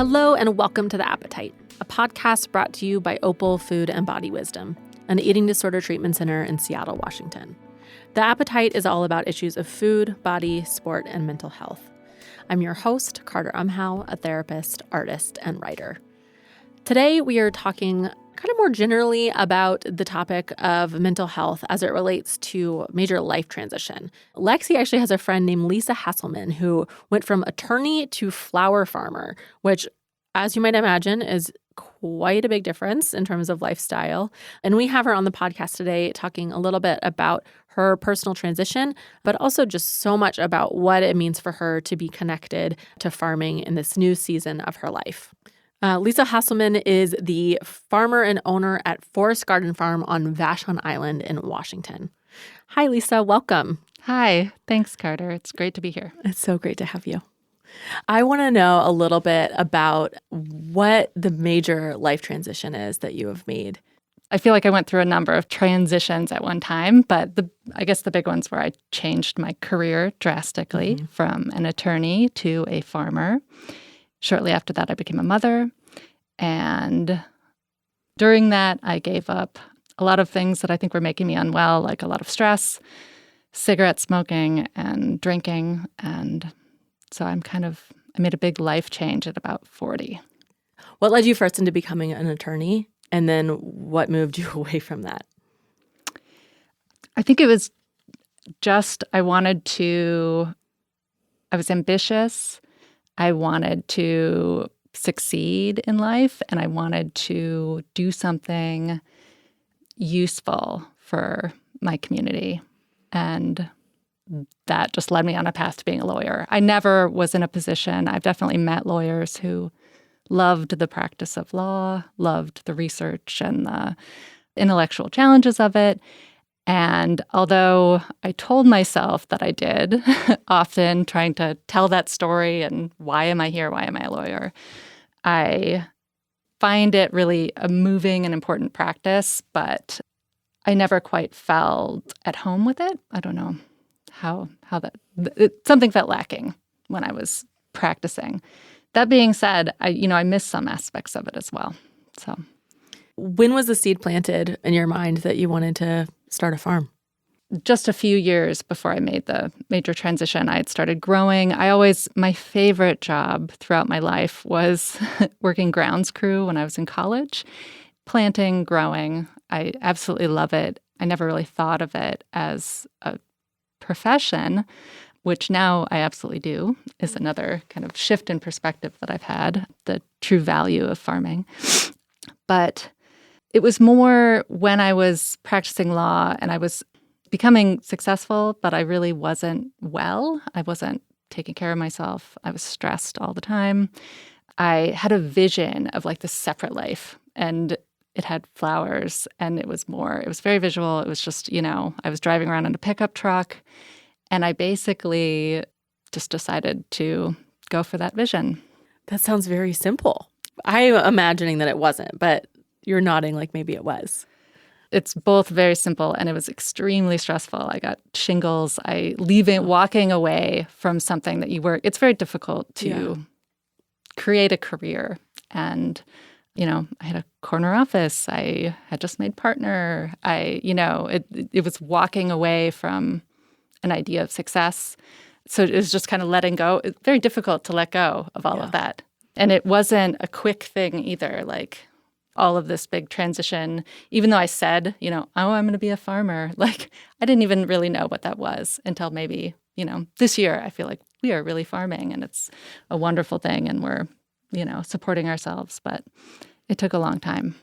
Hello and welcome to The Appetite, a podcast brought to you by Opal Food and Body Wisdom, an eating disorder treatment center in Seattle, Washington. The Appetite is all about issues of food, body, sport, and mental health. I'm your host, Carter Umhau, a therapist, artist, and writer. Today, we are talking kind of more generally about the topic of mental health as it relates to major life transition. Lexi actually has a friend named Lisa Hasselman who went from attorney to flower farmer, which, as you might imagine, is quite a big difference in terms of lifestyle. And we have her on the podcast today talking a little bit about her personal transition, but also just so much about what it means for her to be connected to farming in this new season of her life. Lisa Hasselman is the farmer and owner at Forest Garden Farm on Vashon Island in Washington. Hi, Lisa. Welcome. Hi. Thanks, Carter. It's great to be here. It's so great to have you. I want to know a little bit about what the major life transition is that you have made. I feel like I went through a number of transitions at one time, but I guess the big ones were I changed my career drastically from an attorney to a farmer. Shortly after that, I became a mother, and during that, I gave up a lot of things that I think were making me unwell, like a lot of stress, cigarette smoking, and drinking, and so I made a big life change at about 40. What led you first into becoming an attorney, and then what moved you away from that? I think it was just I was ambitious. I wanted to succeed in life, and I wanted to do something useful for my community. And that just led me on a path to being a lawyer. I never was in a position. I've definitely met lawyers who loved the practice of law, loved the research and the intellectual challenges of it. And although I told myself that I did, often trying to tell that story and why am I here, why am I a lawyer, I find it really a moving and important practice, but I never quite felt at home with it. I don't know something felt lacking when I was practicing. That being said, I miss some aspects of it as well. So, when was the seed planted in your mind that you wanted to start a farm? Just a few years before I made the major transition, I had started growing. My favorite job throughout my life was working grounds crew when I was in college. Planting, growing, I absolutely love it. I never really thought of it as a profession, which now I absolutely do, is another kind of shift in perspective that I've had, the true value of farming. But it was more when I was practicing law and I was becoming successful, but I really wasn't well. I wasn't taking care of myself. I was stressed all the time. I had a vision of like this separate life, and it had flowers, and it was very visual. It was just, I was driving around in a pickup truck, and I basically just decided to go for that vision. That sounds very simple. I'm imagining that it wasn't, but you're nodding like maybe it was. It's both very simple, and it was extremely stressful. I got shingles. Walking away from something that you work. It's very difficult to create a career. And, I had a corner office. I had just made partner. It was walking away from an idea of success. So it was just kind of letting go. It's very difficult to let go of all of that. And it wasn't a quick thing either. Like, all of this big transition, even though I said, I'm going to be a farmer, like I didn't even really know what that was until maybe, this year I feel like we are really farming and it's a wonderful thing and we're, supporting ourselves, but it took a long time.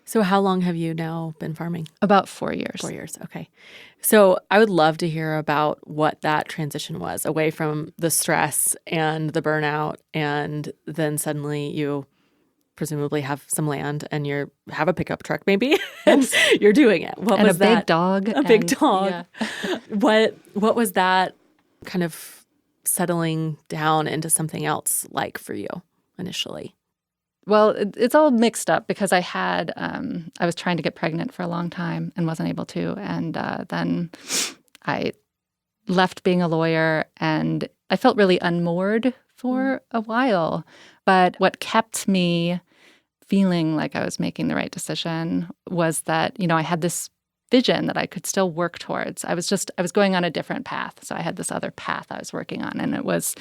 So how long have you now been farming? About 4 years. 4 years, okay. So I would love to hear about what that transition was away from the stress and the burnout, and then suddenly you presumably have some land and you have a pickup truck maybe, and you're doing it. What and was a that? Big dog. A big dog. Yeah. What was that kind of settling down into something else like for you initially? Well, it's all mixed up because I was trying to get pregnant for a long time and wasn't able to. And then I left being a lawyer and I felt really unmoored for a while. But what kept me feeling like I was making the right decision was that, I had this vision that I could still work towards. I was going on a different path. So I had this other path I was working on, and it was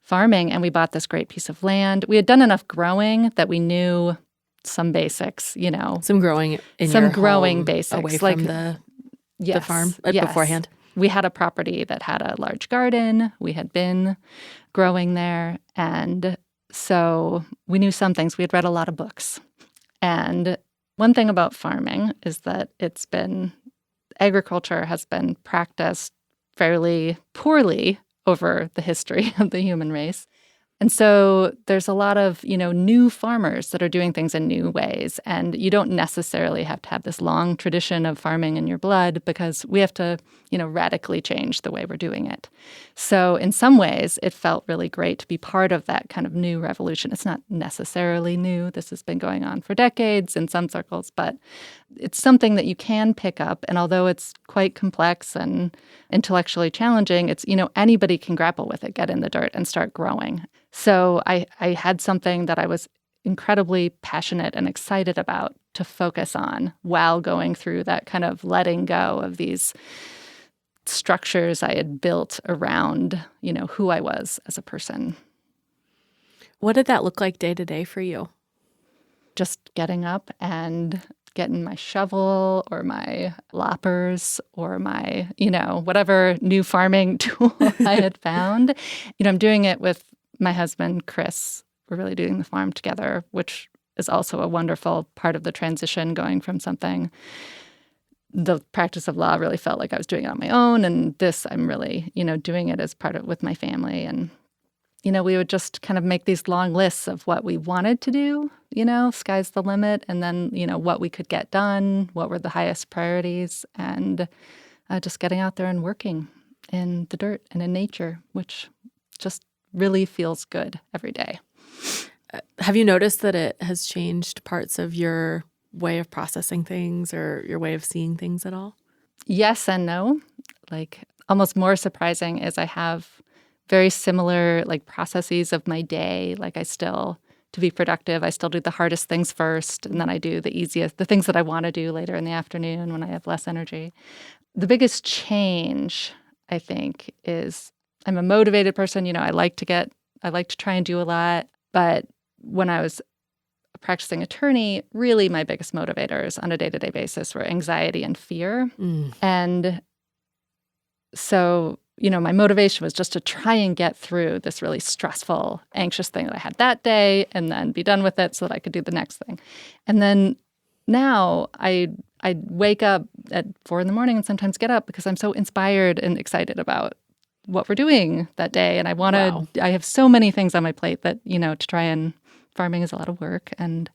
farming. And we bought this great piece of land. We had done enough growing that we knew some basics, Some growing in some your growing home basics. away from the farm beforehand. We had a property that had a large garden. We had been growing there. And so we knew some things. We had read a lot of books. And one thing about farming is that agriculture has been practiced fairly poorly over the history of the human race. And so there's a lot of, new farmers that are doing things in new ways. And you don't necessarily have to have this long tradition of farming in your blood, because we have to, radically change the way we're doing it. So in some ways, it felt really great to be part of that kind of new revolution. It's not necessarily new. This has been going on for decades in some circles, but it's something that you can pick up. And although it's quite complex and intellectually challenging, it's, anybody can grapple with it, get in the dirt and start growing. So I had something that I was incredibly passionate and excited about to focus on while going through that kind of letting go of these structures I had built around, who I was as a person. What did that look like day to day for you? Just getting up and getting my shovel or my loppers or my, whatever new farming tool I had found. I'm doing it with my husband, Chris. We're really doing the farm together, which is also a wonderful part of the transition, going from something. The practice of law really felt like I was doing it on my own. And this, I'm really, doing it as part of with my family. And, we would just kind of make these long lists of what we wanted to do, sky's the limit. And then, what we could get done, what were the highest priorities, and just getting out there and working in the dirt and in nature, which just really feels good every day. Have you noticed that it has changed parts of your way of processing things or your way of seeing things at all? Yes and no. Like, almost more surprising is I have very similar processes of my day. To be productive, I still do the hardest things first, and then I do the things that I want to do later in the afternoon when I have less energy. The biggest change, I think, is I'm a motivated person. I like to try and do a lot. But when I was a practicing attorney, really my biggest motivators on a day-to-day basis were anxiety and fear. And so, my motivation was just to try and get through this really stressful, anxious thing that I had that day and then be done with it so that I could do the next thing. And then now I wake up at 4 a.m. and sometimes get up because I'm so inspired and excited about what we're doing that day. And I have so many things on my plate that, to try and farming is a lot of work. And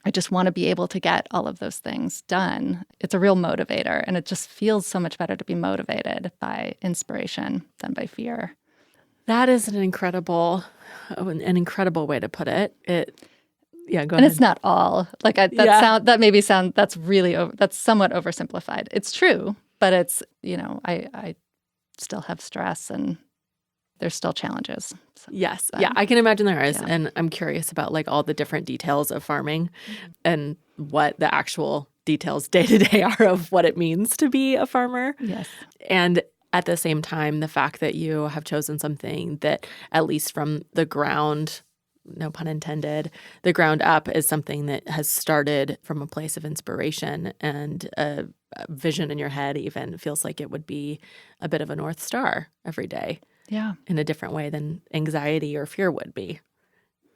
I just want to be able to get all of those things done. It's a real motivator. And it just feels so much better to be motivated by inspiration than by fear. That is an incredible way to put it. Go ahead. And it's not all. That's somewhat oversimplified. It's true, but it's, I still have stress and there's still challenges. So, yes. Yeah, I can imagine there is. Yeah. And I'm curious about all the different details of farming and what the actual details day to day are of what it means to be a farmer. Yes. And at the same time, the fact that you have chosen something that, at least from the ground, no pun intended, the ground up, is something that has started from a place of inspiration and a vision in your head. Even feels like it would be a bit of a North Star every day. Yeah. In a different way than anxiety or fear would be,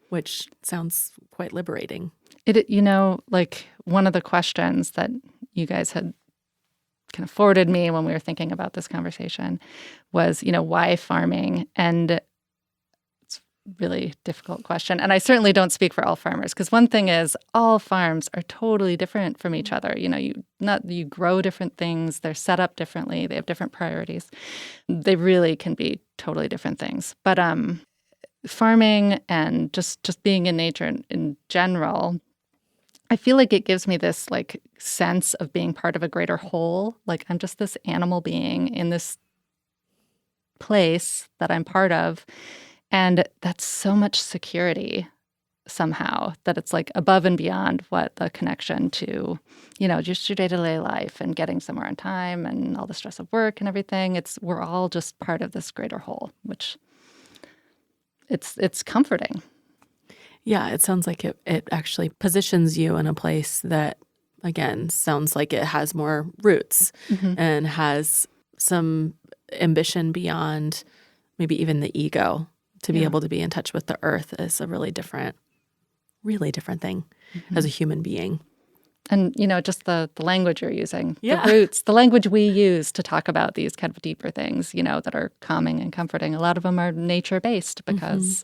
which sounds quite liberating. One of the questions that you guys had kind of forwarded me when we were thinking about this conversation was, why farming? And really difficult question. And I certainly don't speak for all farmers, because one thing is all farms are totally different from each other. You grow different things, they're set up differently, they have different priorities. They really can be totally different things. But farming and just being in nature in general, I feel like it gives me this sense of being part of a greater whole. I'm just this animal being in this place that I'm part of. And that's so much security somehow that it's like above and beyond what the connection to, just your day-to-day life and getting somewhere on time and all the stress of work and everything. We're all just part of this greater whole, which it's comforting. Yeah, it sounds like it actually positions you in a place that, again, sounds like it has more roots and has some ambition beyond maybe even the ego. To be able to be in touch with the earth is a really different thing as a human being. And, just the language you're using, the roots, the language we use to talk about these kind of deeper things, that are calming and comforting. A lot of them are nature-based because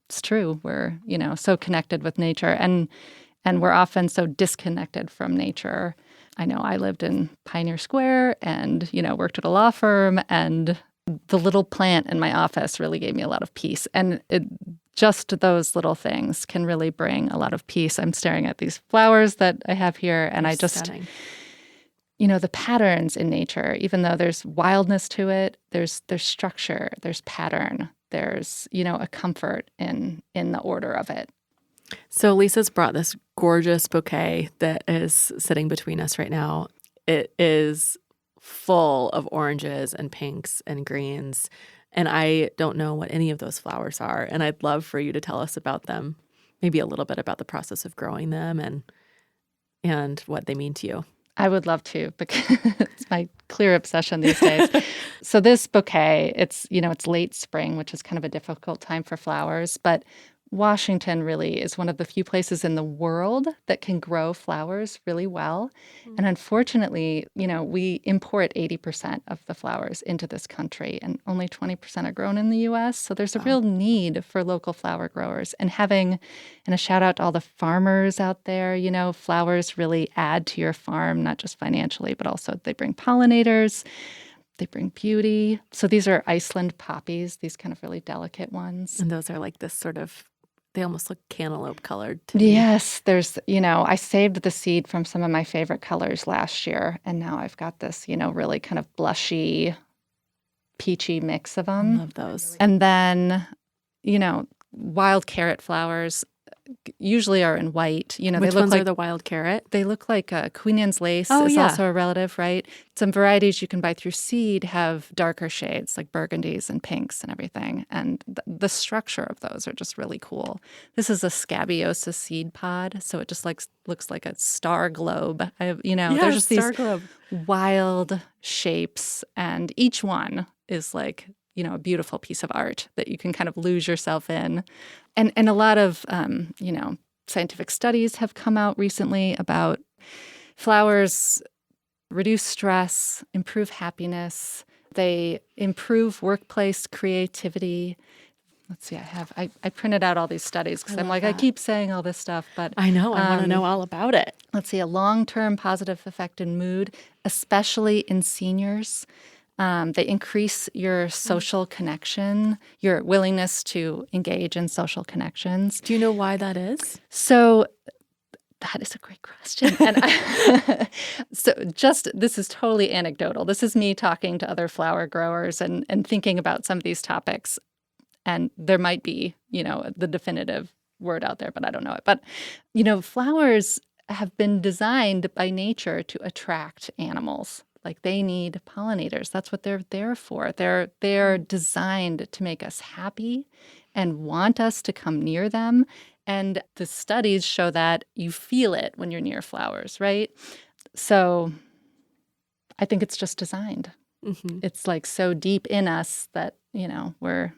it's true. We're, so connected with nature and we're often so disconnected from nature. I know I lived in Pioneer Square and, worked at a law firm, and the little plant in my office really gave me a lot of peace. And just those little things can really bring a lot of peace. I'm staring at these flowers that I have here, and They're I just, stunning. The patterns in nature, even though there's wildness to it, there's structure, there's pattern, there's, a comfort in the order of it. So Lisa's brought this gorgeous bouquet that is sitting between us right now. It is full of oranges and pinks and greens. And I don't know what any of those flowers are. And I'd love for you to tell us about them, maybe a little bit about the process of growing them and what they mean to you. I would love to, because it's my clear obsession these days. So this bouquet, it's late spring, which is kind of a difficult time for flowers, but Washington really is one of the few places in the world that can grow flowers really well. And unfortunately, we import 80% of the flowers into this country, and only 20% are grown in the U.S. So there's a real need for local flower growers. And a shout out to all the farmers out there, flowers really add to your farm, not just financially, but also they bring pollinators. They bring beauty. So these are Iceland poppies, these kind of really delicate ones. And those are like this sort of, they almost look cantaloupe colored to me. Yes, there's, I saved the seed from some of my favorite colors last year, and now I've got this, really kind of blushy, peachy mix of them. I love those. And then, wild carrot flowers usually are in white. Which they look ones like are the wild carrot? They look like Queen Anne's lace Oh, is yeah. also a relative, right? Some varieties you can buy through seed have darker shades like burgundies and pinks and everything. And the structure of those are just really cool. This is a scabiosa seed pod, so it just looks like a star globe. There's just star these globe. wild shapes, and each one is like a beautiful piece of art that you can kind of lose yourself in. And a lot of, scientific studies have come out recently about flowers reduce stress, improve happiness. They improve workplace creativity. Let's see, I printed out all these studies because I'm like, I keep saying all this stuff, but I know, I want to know all about it. let's see, a long-term positive effect in mood, especially in seniors. They increase your social connection, your willingness to engage in social connections. Do you know why that is? So that is a great question. And this is totally anecdotal. This is me talking to other flower growers and thinking about some of these topics. And there might be, the definitive word out there, but I don't know it. But, flowers have been designed by nature to attract animals. Like they need pollinators. That's what they're there for. They're designed to make us happy and want us to come near them. And the studies show that you feel it when you're near flowers, right? So I think it's just designed. Mm-hmm. It's like so deep in us that, we're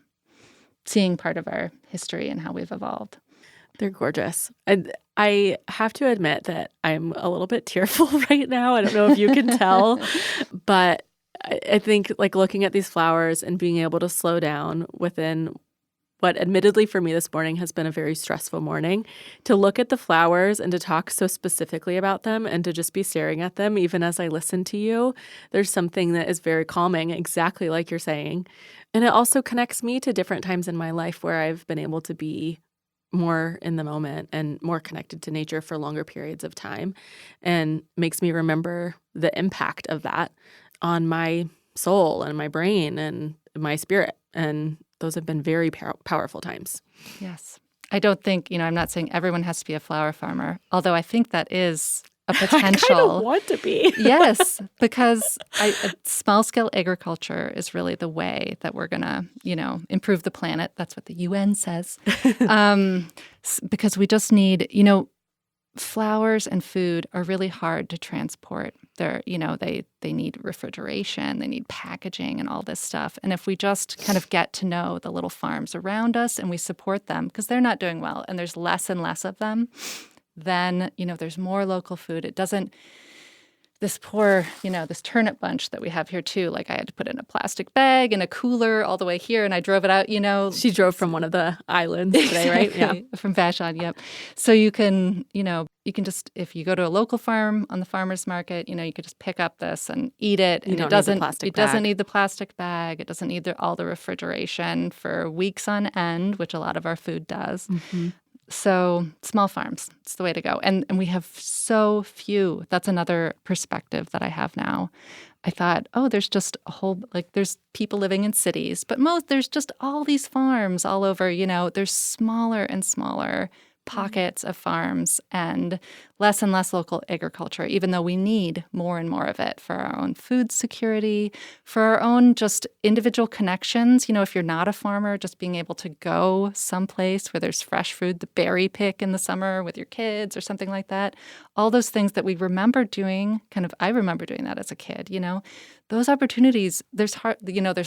seeing part of our history and how we've evolved. They're gorgeous. I have to admit that I'm a little bit tearful right now. I don't know if you can tell, but I think like looking at these flowers and being able to slow down within what admittedly for me this morning has been a very stressful morning, to look at the flowers and to talk so specifically about them and to just be staring at them even as I listen to you, there's something that is very calming, exactly like you're saying. And it also connects me to different times in my life where I've been able to be more in the moment and more connected to nature for longer periods of time, and makes me remember the impact of that on my soul and my brain and my spirit and those have been very powerful times. Yes. I don't think, I'm not saying everyone has to be a flower farmer, although I think that is a potential. I kind of want to be. Yes, because small-scale agriculture is really the way that we're going to, improve the planet. That's what the UN says. Because we just need, flowers and food are really hard to transport. They need refrigeration, they need packaging and all this stuff. And if we just kind of get to know the little farms around us and we support them, because they're not doing well and there's less and less of them, then, there's more local food. It doesn't, this poor, this turnip bunch that we have here too, like I had to put in a plastic bag and a cooler all the way here and I drove it out, She drove from one of the islands today, right? Yeah. From Vashon, yep. So you can just, if you go to a local farm on the farmer's market, you could just pick up this and eat it. And it doesn't need the plastic bag. It doesn't need all the refrigeration for weeks on end, which a lot of our food does. Mm-hmm. So small farms, it's the way to go. And we have so few. That's another perspective that I have now. I thought, there's just a whole, there's people living in cities, but there's just all these farms all over, there's smaller and smaller pockets of farms and less local agriculture, even though we need more and more of it for our own food security, for our own just individual connections. If you're not a farmer, just being able to go someplace where there's fresh food, the berry pick in the summer with your kids or something like that. All those things that we remember doing, I remember doing that as a kid, those opportunities, there's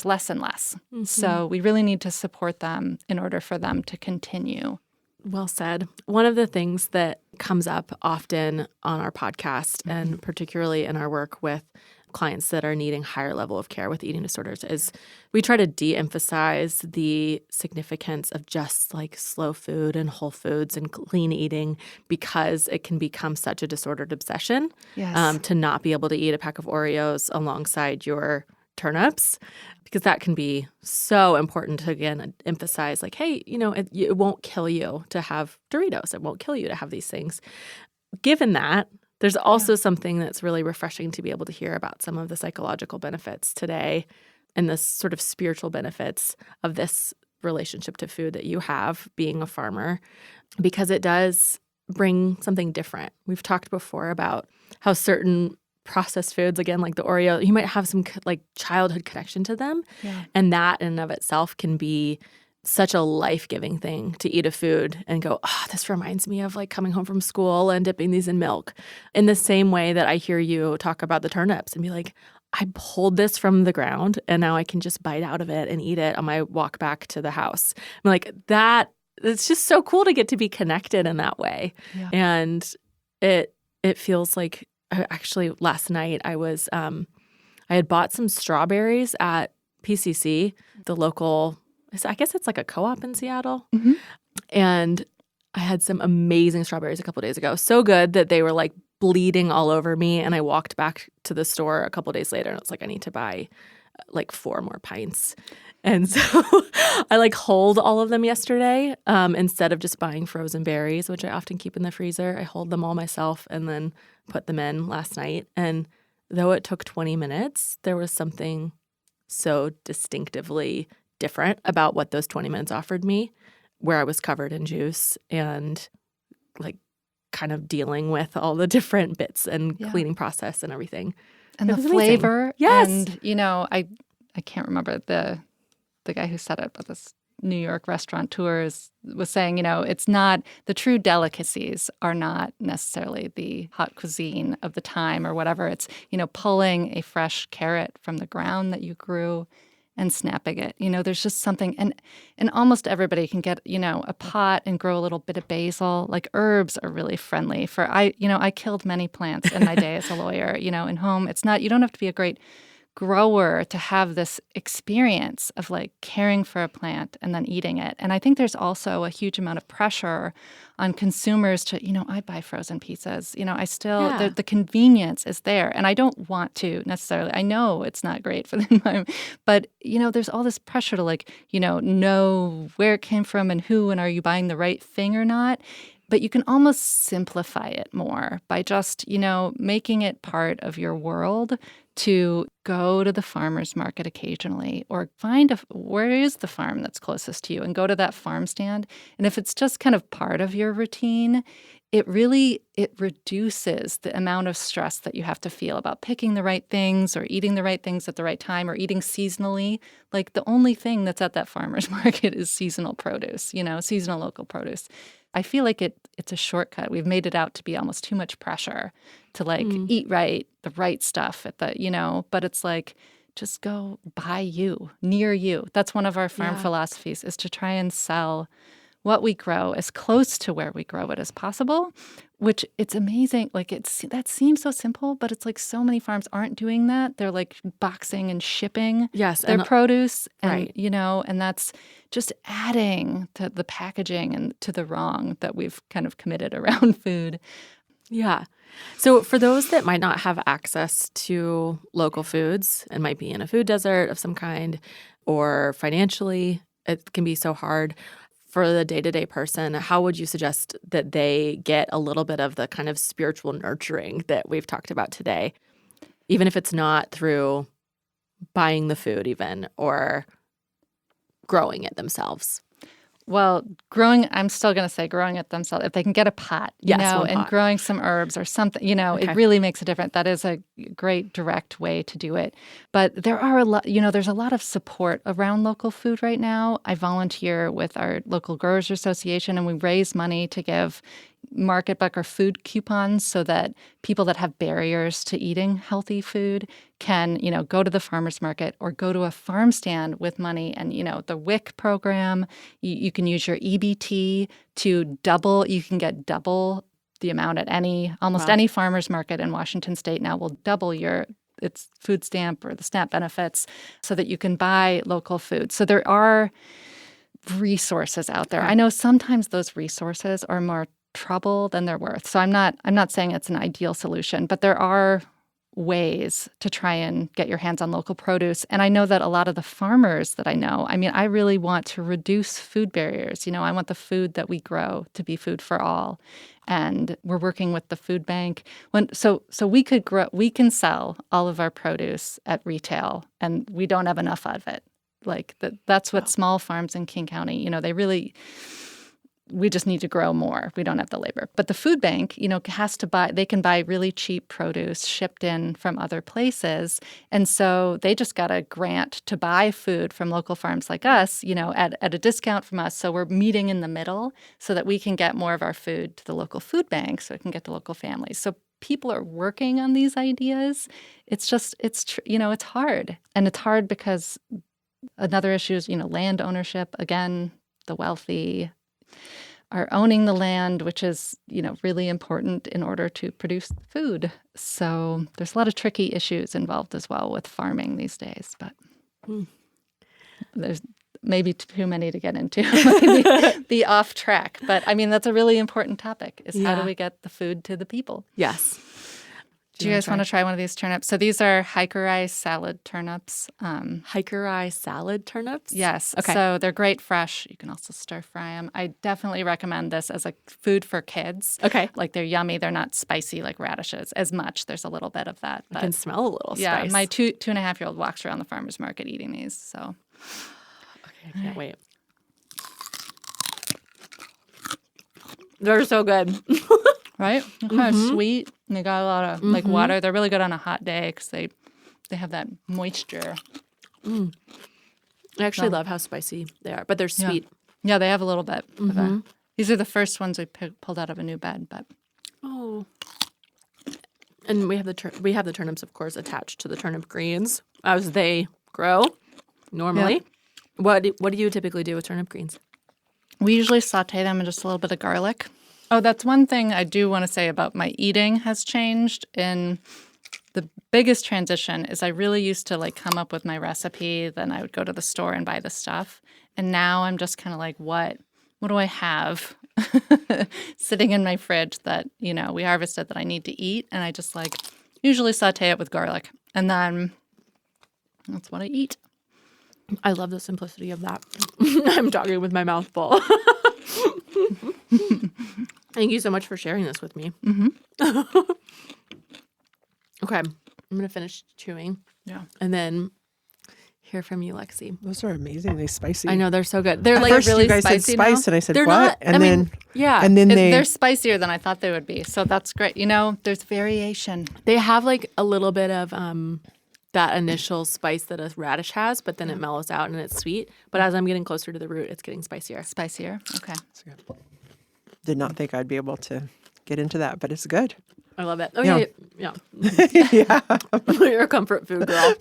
less and less. Mm-hmm. So we really need to support them in order for them to continue. Well said. One of the things that comes up often on our podcast, mm-hmm. and particularly in our work with clients that are needing higher level of care with eating disorders, is we try to de-emphasize the significance of just slow food and whole foods and clean eating because it can become such a disordered obsession. Yes. To not be able to eat a pack of Oreos alongside your turnips, because that can be so important to, again, emphasize hey, it won't kill you to have Doritos. It won't kill you to have these things. Given that, there's also something that's really refreshing to be able to hear about some of the psychological benefits today and the sort of spiritual benefits of this relationship to food that you have being a farmer, because it does bring something different. We've talked before about how certain processed foods, again, like the Oreo, you might have some childhood connection to them. Yeah. And that in and of itself can be such a life-giving thing to eat a food and go, this reminds me of coming home from school and dipping these in milk. In the same way that I hear you talk about the turnips and be like, I pulled this from the ground and now I can just bite out of it and eat it on my walk back to the house. I'm like, it's just so cool to get to be connected in that way. Yeah. And it feels like, actually, last night I had bought some strawberries at PCC, the local, I guess it's like a co-op in Seattle. Mm-hmm. And I had some amazing strawberries a couple days ago. So good that they were bleeding all over me. And I walked back to the store a couple days later and it's I need to buy 4 more pints. And so I hold all of them yesterday instead of just buying frozen berries, which I often keep in the freezer. I hold them all myself and then put them in last night. And though it took 20 minutes, there was something so distinctively different about what those 20 minutes offered me, where I was covered in juice and kind of dealing with all the different bits and cleaning process and everything. And the flavor. Amazing. Yes. And, I can't remember the guy who said it, but this New York restaurateur was saying, it's not, the true delicacies are not necessarily the hot cuisine of the time or whatever. It's, pulling a fresh carrot from the ground that you grew and snapping it. There's just something, and almost everybody can get, a pot and grow a little bit of basil. Herbs are really friendly I killed many plants in my day as a lawyer, in home. It's not, you don't have to be a great grower to have this experience of caring for a plant and then eating it. And I think there's also a huge amount of pressure on consumers to, I buy frozen pizzas. I still, the convenience is there. And I don't want to necessarily, I know it's not great for the environment, but, there's all this pressure to know where it came from and who, and are you buying the right thing or not? But you can almost simplify it more by just, making it part of your world to go to the farmer's market occasionally or find where is the farm that's closest to you and go to that farm stand. And if it's just kind of part of your routine, it reduces the amount of stress that you have to feel about picking the right things or eating the right things at the right time or eating seasonally. Like the only thing that's at that farmer's market is seasonal produce, seasonal local produce. I feel like it's a shortcut. We've made it out to be almost too much pressure to eat right, the right stuff but it's like, just go buy near you. That's one of our farm philosophies, is to try and sell what we grow as close to where we grow it as possible, which it's amazing. Like that seems so simple, but it's like so many farms aren't doing that. They're like boxing and shipping their produce and, and that's just adding to the packaging and to the wrong that we've kind of committed around food. Yeah. So for those that might not have access to local foods and might be in a food desert of some kind, or financially it can be so hard, for the day-to-day person, how would you suggest that they get a little bit of the kind of spiritual nurturing that we've talked about today, even if it's not through buying the food even or growing it themselves? Well, I'm still going to say growing it themselves. If they can get a pot, and growing some herbs or something, it really makes a difference. That is a great direct way to do it. But there are there's a lot of support around local food right now. I volunteer with our local Growers Association, and we raise money to give market buck or food coupons so that people that have barriers to eating healthy food can, go to the farmer's market or go to a farm stand with money. And, the WIC program, you can use your EBT to you can get double the amount at almost any farmer's market in Washington state now will double its food stamp or the SNAP benefits so that you can buy local food. So there are resources out there. I know sometimes those resources are more trouble than they're worth. So I'm not saying it's an ideal solution, but there are ways to try and get your hands on local produce. And I know that a lot of the farmers that I know, I really want to reduce food barriers. I want the food that we grow to be food for all. And we're working with the food bank. So we can sell all of our produce at retail, and we don't have enough of it. That's what small farms in King County, we just need to grow more. We don't have the labor. But the food bank, has to buy, they can buy really cheap produce shipped in from other places. And so they just got a grant to buy food from local farms like us, at a discount from us. So we're meeting in the middle so that we can get more of our food to the local food bank so it can get to local families. So people are working on these ideas. It's just, it's hard. And it's hard because another issue is, land ownership. Again, the wealthy are owning the land, which is, really important in order to produce food. So there's a lot of tricky issues involved as well with farming these days, but there's maybe too many to get into. Be off track. But that's a really important topic, is how do we get the food to the people? Yes. Do you guys want to try one of these turnips? So these are hiker-eye salad turnips. Hiker-eye salad turnips? Yes. Okay. So they're great fresh. You can also stir-fry them. I definitely recommend this as a food for kids. Okay. They're yummy. They're not spicy like radishes as much. There's a little bit of that. I can smell a little spice. Yeah, my 2.5-year-old walks around the farmer's market eating these. So. Okay, I can't wait. They're so good. Right? They're kind of sweet. And they got a lot of water. They're really good on a hot day because they have that moisture. I actually love how spicy they are, but they're sweet. Yeah, they have a little bit of that. These are the first ones we pulled out of a new bed, but and we have the turnips, of course, attached to the turnip greens as they grow normally. Yeah. What do you typically do with turnip greens? We usually saute them in just a little bit of garlic. Oh, that's one thing I do want to say about my eating has changed. And the biggest transition is I really used to come up with my recipe. Then I would go to the store and buy the stuff. And now I'm just kind of like, what do I have sitting in my fridge that, we harvested that I need to eat? And I just usually saute it with garlic. And then that's what I eat. I love the simplicity of that. I'm talking with my mouth full. Thank you so much for sharing this with me. Okay. I'm going to finish chewing. Yeah. And then hear from you, Lexi. Those are amazingly spicy. I know, they're so good. They're At like first really you guys said spicy spice, now? and I said, They're what? not- And I then, mean, yeah. and then They're spicier than I thought they would be. So that's great. You know, there's variation. They have like a little bit of that initial spice that a radish has, but then it mellows out and it's sweet. But as I'm getting closer to the root, it's getting spicier. Spicier. Okay. did not think I'd be able to get into that, but it's good. I love it. Oh, Yeah. yeah. Yeah. You're a comfort food girl.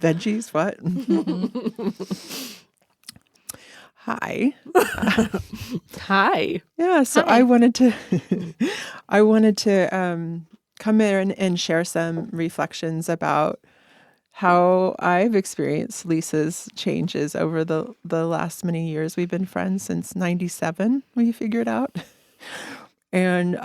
Veggies, what? Hi. Hi. Yeah, so Hi. I wanted to come in and share some reflections about how I've experienced Lisa's changes over the last many years. We've been friends since 97, we figured out. And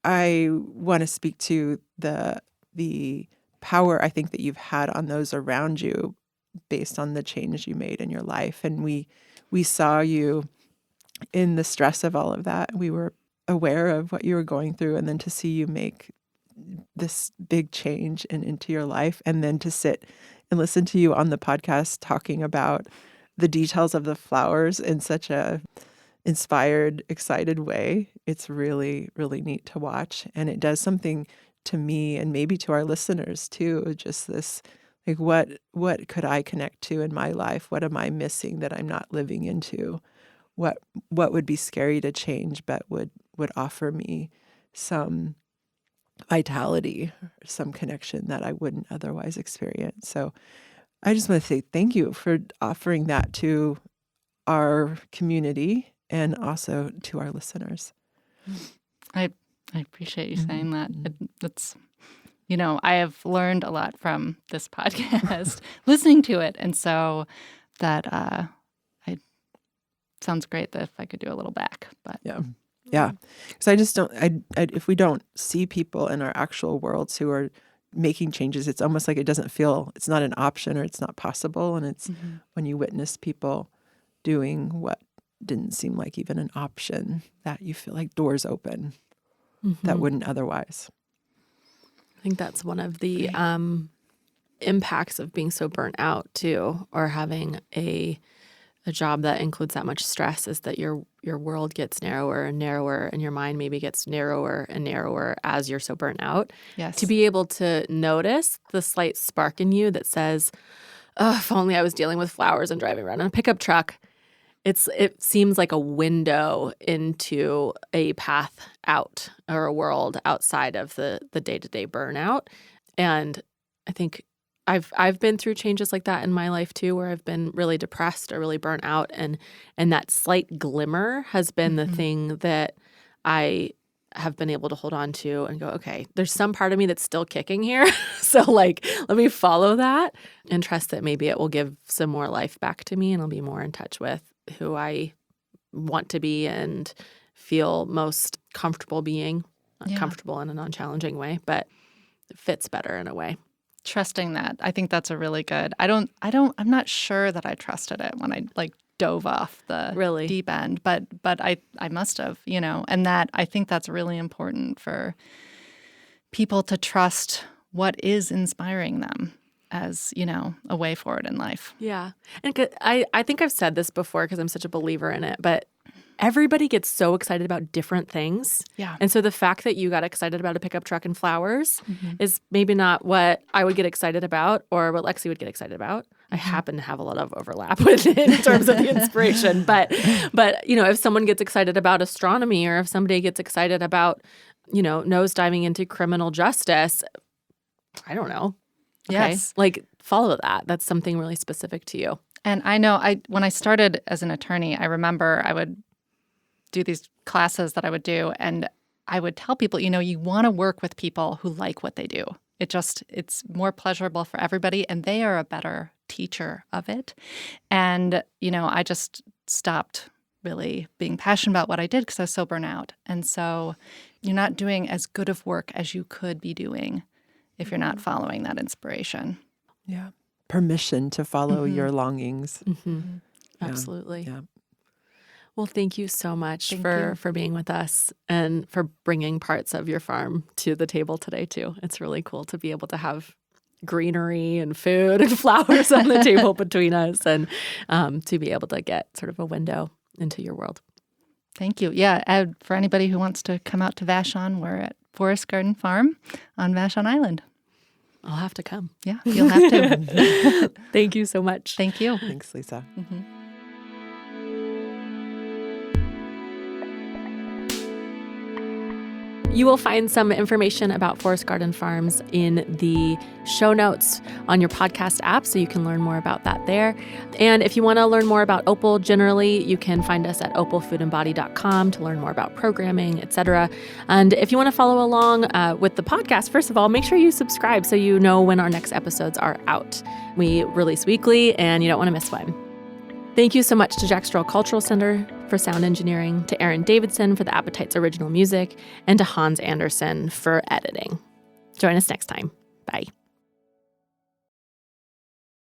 I want to speak to the power I think that you've had on those around you based on the change you made in your life. And we saw you in the stress of all of that. We were aware of what you were going through, and then to see you make this big change into your life, and then to sit and listen to you on the podcast talking about the details of the flowers in such a inspired, excited way. It's really, really neat to watch. And it does something to me and maybe to our listeners too. Just this, like, what could I connect to in my life? What am I missing that I'm not living into? What would be scary to change, but would offer me some vitality, some connection that I wouldn't otherwise experience. So I just want to say thank you for offering that to our community and also to our listeners. I appreciate you saying that. It's, I have learned a lot from this podcast, listening to it. And so that sounds great that if I could do a little back. But Yeah. Because I just don't, if we don't see people in our actual worlds who are making changes, it's almost like it doesn't feel, it's not an option or it's not possible. And it's when you witness people doing what didn't seem like even an option, that you feel like doors open that wouldn't otherwise. I think that's one of the impacts of being so burnt out too, or having a job that includes that much stress, is that your world gets narrower and narrower, and your mind maybe gets narrower and narrower as you're so burnt out. yes. To be able to notice the slight spark in you that says, oh, if only I was dealing with flowers and driving around in a pickup truck. It seems like a window into a path out, or a world outside of the day-to-day burnout. And I think I've been through changes like that in my life too, where I've been really depressed or really burnt out, and that slight glimmer has been the thing that I have been able to hold on to and go, okay, there's some part of me that's still kicking here. So let me follow that and trust that maybe it will give some more life back to me, and I'll be more in touch with who I want to be and feel most comfortable being. Not comfortable in a non-challenging way, but it fits better in a way. Trusting that. I think that's a really good. I'm not sure that I trusted it when I dove off the deep end, but I must have, and that I think that's really important for people to trust what is inspiring them as, a way forward in life. Yeah. And I think I've said this before because I'm such a believer in it, but everybody gets so excited about different things. Yeah. And so the fact that you got excited about a pickup truck and flowers is maybe not what I would get excited about or what Lexi would get excited about. I happen to have a lot of overlap with it in terms of the inspiration. But if someone gets excited about astronomy, or if somebody gets excited about, nosediving into criminal justice, I don't know. Okay. Yes. Follow that. That's something really specific to you. And I know when I started as an attorney, I remember I would do these classes that I would do, and I would tell people, you want to work with people who like what they do. It's more pleasurable for everybody, and they are a better teacher of it. And, I just stopped really being passionate about what I did because I was so burnt out. And so you're not doing as good of work as you could be doing if you're not following that inspiration. Yeah. Permission to follow your longings. Absolutely. Yeah. Well, thank you so much Thank for being with us and for bringing parts of your farm to the table today, too. It's really cool to be able to have greenery and food and flowers on the table between us and to be able to get sort of a window into your world. Thank you. Yeah, for anybody who wants to come out to Vashon, we're at Forest Garden Farm on Vashon Island. I'll have to come. Yeah, you'll have to. Thank you so much. Thank you. Thanks, Lisa. Mm-hmm. You will find some information about Forest Garden Farms in the show notes on your podcast app, so you can learn more about that there. And if you want to learn more about Opal generally, you can find us at opalfoodandbody.com to learn more about programming, etc. And if you want to follow along with the podcast, first of all, make sure you subscribe so you know when our next episodes are out. We release weekly, and you don't want to miss one. Thank you so much to Jack Strahl Cultural Center for sound engineering, to Aaron Davidson for the Appetite's original music, and to Hans Anderson for editing. Join us next time. Bye.